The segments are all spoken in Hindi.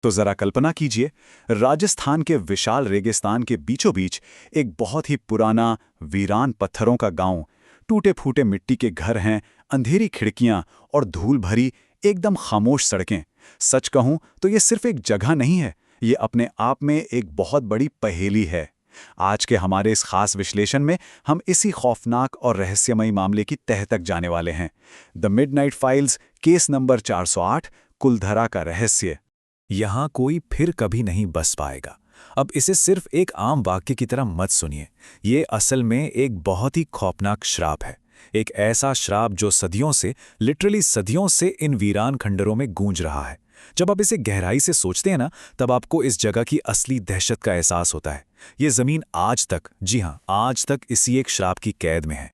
तो जरा कल्पना कीजिए, राजस्थान के विशाल रेगिस्तान के बीचों बीच एक बहुत ही पुराना वीरान पत्थरों का गांव, टूटे फूटे मिट्टी के घर हैं, अंधेरी खिड़कियां और धूल भरी एकदम खामोश सड़कें। सच कहूं तो ये सिर्फ एक जगह नहीं है, ये अपने आप में एक बहुत बड़ी पहेली है। आज के हमारे इस खास विश्लेषण में हम इसी खौफनाक और रहस्यमयी मामले की तह तक जाने वाले हैं। The midnight files, case number 408, Kuldhara का रहस्य। यहां कोई फिर कभी नहीं बस पाएगा। अब इसे सिर्फ एक आम वाक्य की तरह मत सुनिए। ये असल में एक बहुत ही खौफनाक श्राप है। एक ऐसा श्राप जो सदियों से, लिटरली सदियों से इन वीरान खंडरों में गूंज रहा है। जब आप इसे गहराई से सोचते हैं ना, तब आपको इस जगह की असली दहशत का एहसास होता है। ये जमीन आज तक, जी हां, आज तक इसी एक श्राप की कैद में है।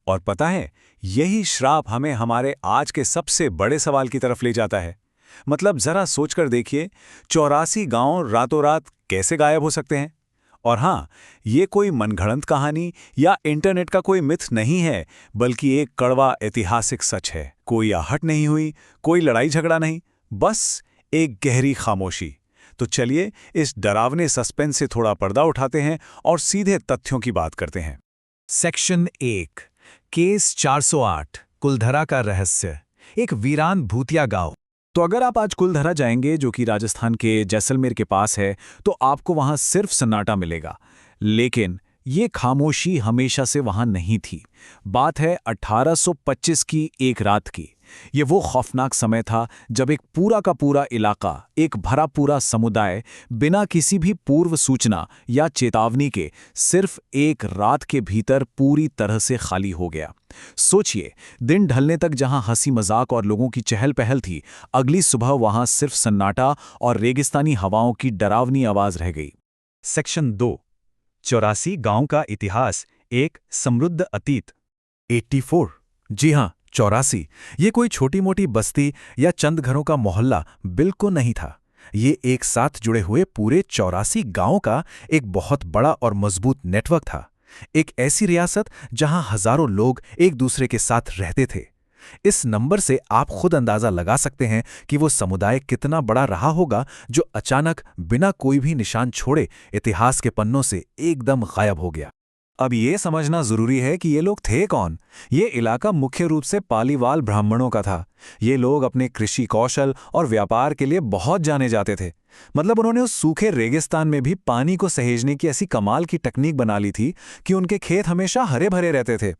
और पता है, यही श्राप हमें हमारे आज के सबसे बड़े सवाल की तरफ ले जाता है। मतलब जरा सोचकर देखिए, 84 गांव रातों रात कैसे गायब हो सकते हैं? और हां, ये कोई मनगढ़ंत कहानी या इंटरनेट का कोई मिथ नहीं है, बल्कि एक कड़वा ऐतिहासिक सच है। कोई आहट नहीं हुई, कोई लड़ाई झगड़ा नहीं, बस एक गहरी खामोशी। तो चलिए इस डरावने सस्पेंस से थोड़ा पर्दा उठाते हैं और सीधे तथ्यों की बात करते हैं। सेक्शन 1, केस 408, कुलधरा का रहस्य। एक वीरान भूतिया गांव। तो अगर आप आज कुलधरा जाएंगे, जो कि राजस्थान के जैसलमेर के पास है, तो आपको वहां सिर्फ सन्नाटा मिलेगा। लेकिन ये खामोशी हमेशा से वहां नहीं थी। बात है 1825 की एक रात की। ये वो खौफनाक समय था जब एक पूरा का पूरा इलाका, एक भरा पूरा समुदाय, बिना किसी भी पूर्व सूचना या चेतावनी के सिर्फ एक रात के भीतर पूरी तरह से खाली हो गया। सोचिए, दिन ढलने तक जहां हंसी मजाक और लोगों की चहल पहल थी, अगली सुबह वहां सिर्फ सन्नाटा और रेगिस्तानी हवाओं की डरावनी आवाज रह गई। सेक्शन 2, 84 गांव का इतिहास, एक समृद्ध अतीत। 84, जी हां, 84। ये कोई छोटी मोटी बस्ती या चंद घरों का मोहल्ला बिल्कुल नहीं था। ये एक साथ जुड़े हुए पूरे 84 गांवों का एक बहुत बड़ा और मजबूत नेटवर्क था। एक ऐसी रियासत जहां हजारों लोग एक दूसरे के साथ रहते थे। इस नंबर से आप खुद अंदाजा लगा सकते हैं कि वो समुदाय कितना बड़ा रहा होगा, जो अचानक बिना कोई भी निशान छोड़े इतिहास के पन्नों से एकदम गायब हो गया। अब ये समझना जरूरी है कि ये लोग थे कौन। ये इलाका मुख्य रूप से पालीवाल ब्राह्मणों का था। ये लोग अपने कृषि कौशल और व्यापार के लिए बहुत जाने जाते थे। मतलब उन्होंने उस सूखे रेगिस्तान में भी पानी को सहेजने की ऐसी कमाल की तकनीक बना ली थी कि उनके खेत हमेशा हरे भरे रहते थे।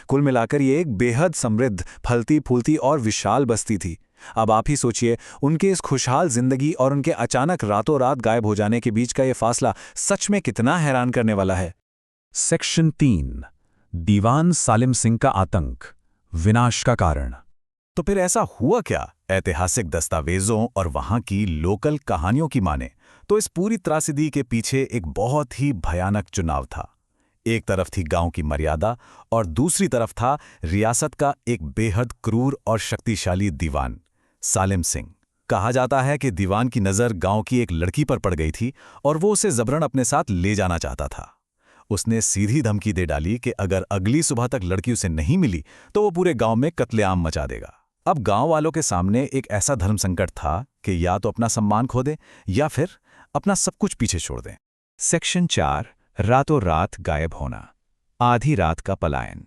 कुल मिलाकर ये एक बेहद समृद्ध, फलती फूलती और विशाल बस्ती थी। अब आप ही सोचिए, उनके इस खुशहाल जिंदगी और उनके अचानक रातों रात गायब हो जाने के बीच का ये फासला सच में कितना हैरान करने वाला है। सेक्शन 3, दीवान सालिम सिंह का आतंक, विनाश का कारण। तो फिर ऐसा हुआ क्या? ऐतिहासिक दस्तावेजों और वहां की लोकल कहानियों की माने तो इस पूरी त्रासदी के पीछे एक बहुत ही भयानक चुनाव था। एक तरफ थी गांव की मर्यादा और दूसरी तरफ था रियासत का एक बेहद क्रूर और शक्तिशाली दीवान, सालिम सिंह। कहा जाता है कि दीवान की नज़र गांव की एक लड़की पर पड़ गई थी और वो उसे जबरन अपने साथ ले जाना चाहता था। उसने सीधी धमकी दे डाली कि अगर अगली सुबह तक लड़की उसे नहीं मिली तो वो पूरे गांव में कत्लेआम मचा देगा। अब गांव वालों के सामने एक ऐसा धर्म संकट था कि या तो अपना सम्मान खो दें या फिर अपना सब कुछ पीछे छोड़ दें। सेक्शन 4, रातों रात गायब होना, आधी रात का पलायन।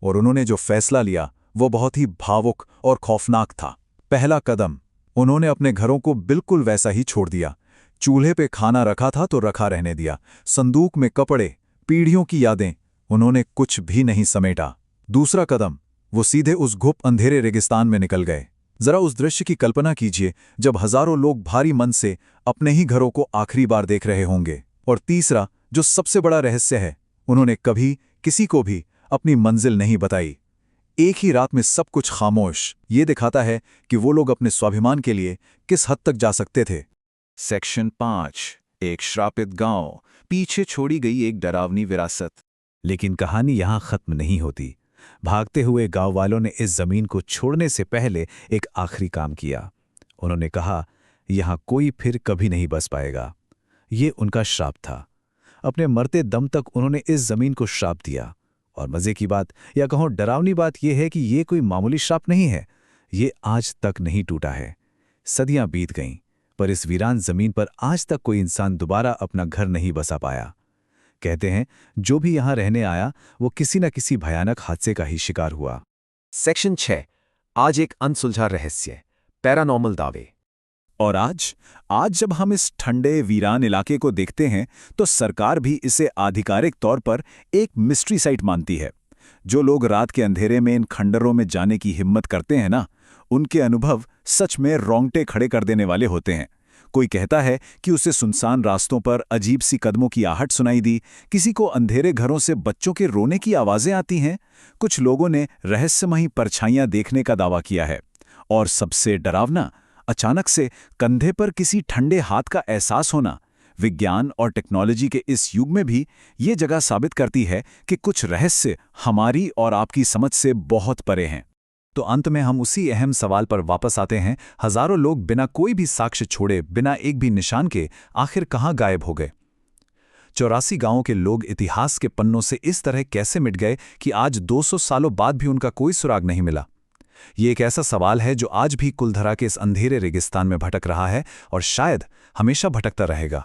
और उन्होंने जो फैसला लिया वो बहुत ही भावुक और खौफनाक था। पहला कदम, उन्होंने अपने घरों को बिल्कुल वैसा ही छोड़ दिया। चूल्हे पे खाना रखा था तो रखा रहने दिया। संदूक में कपड़े, पीढ़ियों की यादें, उन्होंने कुछ भी नहीं समेटा। दूसरा कदम, वो सीधे उस घुप अंधेरे रेगिस्तान में निकल गए। जरा उस दृश्य की कल्पना कीजिए जब हजारों लोग भारी मन से अपने ही घरों को आखिरी बार देख रहे होंगे। और तीसरा, जो सबसे बड़ा रहस्य है, उन्होंने कभी किसी को भी अपनी मंजिल नहीं बताई। एक ही रात में सब कुछ खामोश। ये दिखाता है कि वो लोग अपने स्वाभिमान के लिए किस हद तक जा सकते थे। सेक्शन 5, एक श्रापित गांव, पीछे छोड़ी गई एक डरावनी विरासत। लेकिन कहानी यहां खत्म नहीं होती। भागते हुए गांव वालों ने इस जमीन को छोड़ने से पहले एक आखिरी काम किया। उन्होंने कहा, यहां कोई फिर कभी नहीं बस पाएगा। ये उनका श्राप था। अपने मरते दम तक उन्होंने इस जमीन को श्राप दिया। और मजे की बात, या कहूं डरावनी बात यह है कि ये कोई मामूली श्राप नहीं है। ये आज तक नहीं टूटा है। सदियां बीत गईं, पर इस वीरान जमीन पर आज तक कोई इंसान दोबारा अपना घर नहीं बसा पाया। कहते हैं जो भी यहाँ रहने आया वो किसी न किसी भयानक हादसे का ही शिकार हुआ। सेक्शन 6 आज एक अनसुलझा रहस्य, पैरानॉर्मल दावे। और आज जब हम इस ठंडे वीरान इलाके को देखते हैं तो सरकार भी इसे आधिकारिक तौर पर एक मिस्ट्री साइट मानती है। जो लोग रात के अंधेरे में इन खंडरों में जाने की हिम्मत करते हैं ना, उनके अनुभव सच में रोंगटे खड़े कर देने वाले होते हैं। कोई कहता है कि उसे सुनसान रास्तों पर अजीब सी कदमों की आहट सुनाई दी, किसी को अंधेरे घरों से बच्चों के रोने की आवाजें आती हैं, कुछ लोगों ने रहस्यमयी परछाइयां देखने का दावा किया है, और सबसे डरावना, अचानक से कंधे पर किसी ठंडे हाथ का एहसास होना। विज्ञान और टेक्नोलॉजी के इस युग में भी ये जगह साबित करती है कि कुछ रहस्य हमारी और आपकी समझ से बहुत परे हैं। तो अंत में हम उसी अहम सवाल पर वापस आते हैं, हजारों लोग बिना कोई भी साक्ष्य छोड़े, बिना एक भी निशान के आखिर कहाँ गायब हो गए? 84 गांवों के लोग इतिहास के पन्नों से इस तरह कैसे मिट गए कि आज 200 सालों बाद भी उनका कोई सुराग नहीं मिला? ये एक ऐसा सवाल है जो आज भी कुलधरा के इस अंधेरे रेगिस्तान में भटक रहा है और शायद हमेशा भटकता रहेगा।